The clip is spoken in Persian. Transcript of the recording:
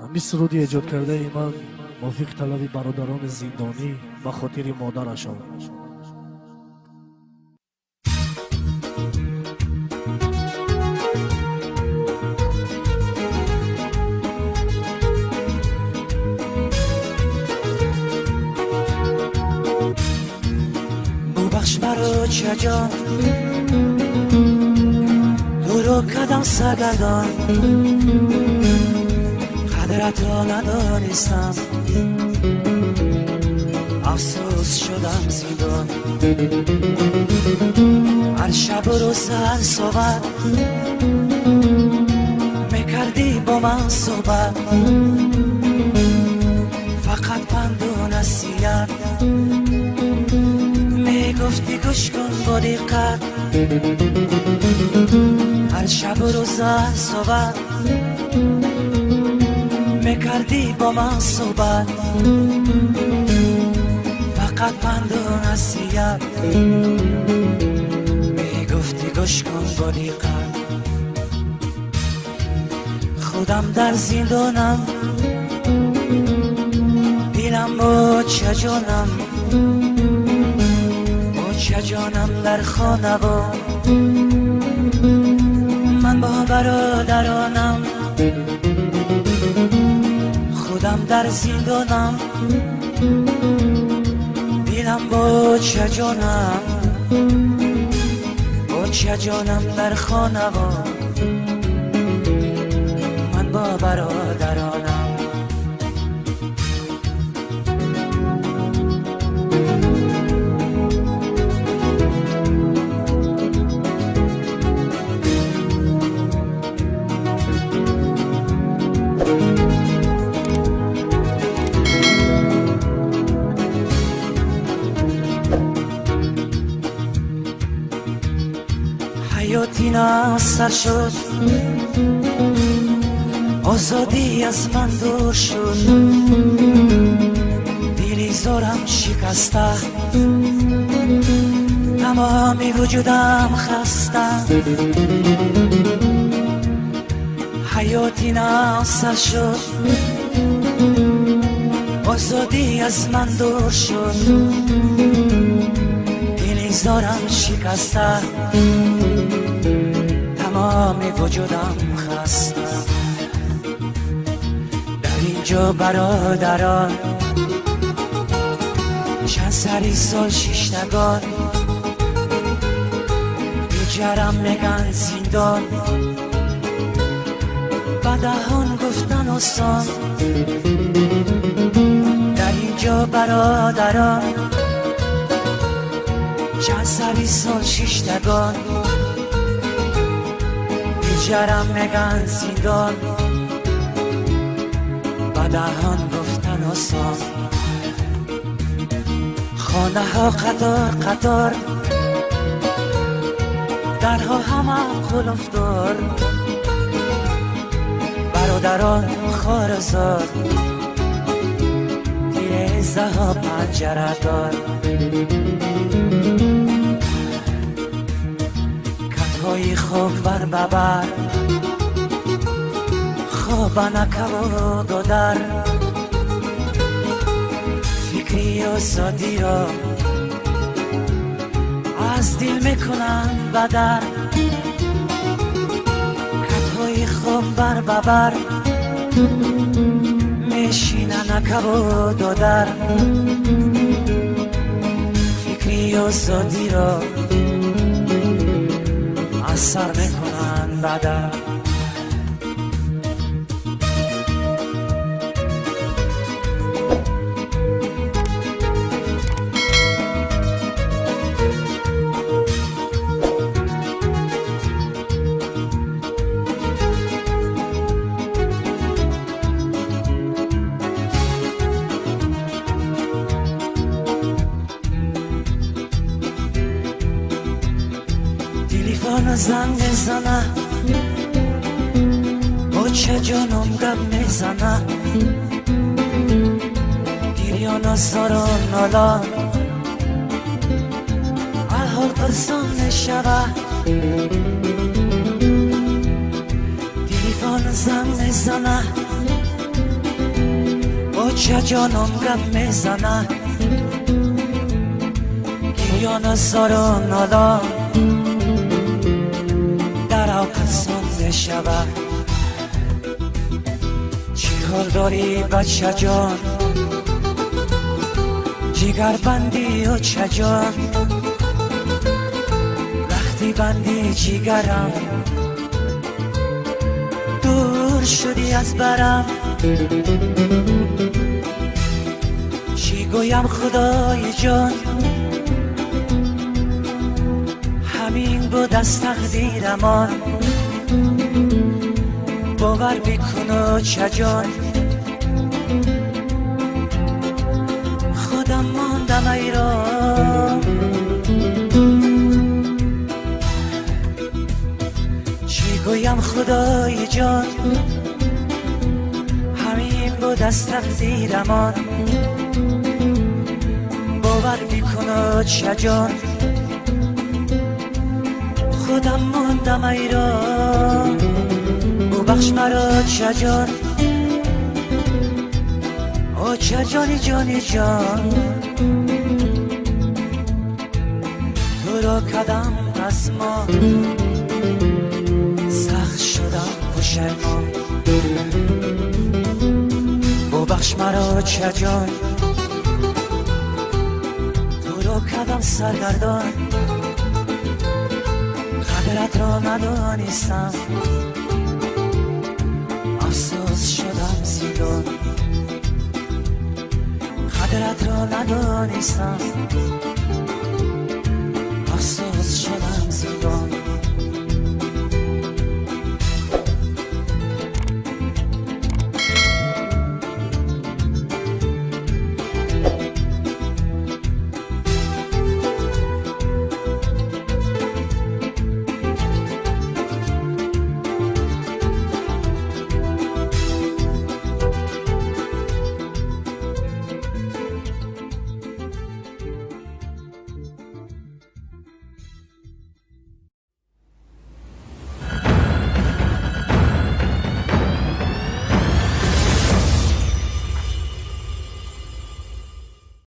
همین سرودی ایجاد کرده ای من موافق طلب برادران زندانی به خاطر مادرشان. ببخش مرا چجان دورو کدم سرگردان، قدرت را ندانستم، افسوس شدم زندان. هر شب و روز هر صحبت میکردی با من صحبت، فقط پند و نصیحت میگفتی گوش کن با دقت. هر شب و روز هر صحبت میکردی با من صحبت، فقط پند و نصیحت میگفتی گوش کن با دقت. خودم در زندانم، دلم با چجانم، با چجانم در خانه و من با برادرانم. خودم در زندانم، دلم با چجانم، با چجانم در خانه و من با برادرانم. حیاتی ناصر شد، آزادی از من دور شد، دلی زارم شکسته، تمامی وجودم خسته. حیاتی ناصر شد، آزادی از من دور شد، دلی زارم شکسته، تمام وجودم خسته. در اینجا برادران چند سری سال شیشتگان، بیچارم میگن زندان، با دهان گفتن آسان. در اینجا برادران چند سری سال شیشتگان، بیچارم میگن زندان، با دهان گفتن آسان. خانه ها قطار قطار، درها همه قلفدار، برادران خارزار، تیزه ها پنجره دار. کتهای خواب بر ببر، خواب نکو دادر، فکری و سادی را از دل میکنن بدر. کتهای خواب بر ببر، میشینن نکو دادر، فکری و سادی را اثر میکنن بدر. تلفن زنگ میزنه، با چجانم گپ میزنه، گریان سارا نالا، الحال پرسان میشوه. تلفن زنگ میزنه، چه جانم غم میزنه گریان زاران نالا در آقسان میشوه چی حال داری بچه جان جگر بندی و چه جان وقتی بندی جگرم دور شدی از برم چی گویم خدای جان همین بود از تقدیرمان باور بکن و چه جان خودم ماندم ایران چی گویم خدای جان همین بود از تقدیرمان باور بکن و چه جان خودم ماندم ایران ببخش مرا چه جان او چه جانی جانی جان تو را کدم از ما سخت شدم پشیمان ببخش مرا چه جان تو را کدم سرگردان قدرت را ندانستم افسوس شدم زندان قدرت را ندانستم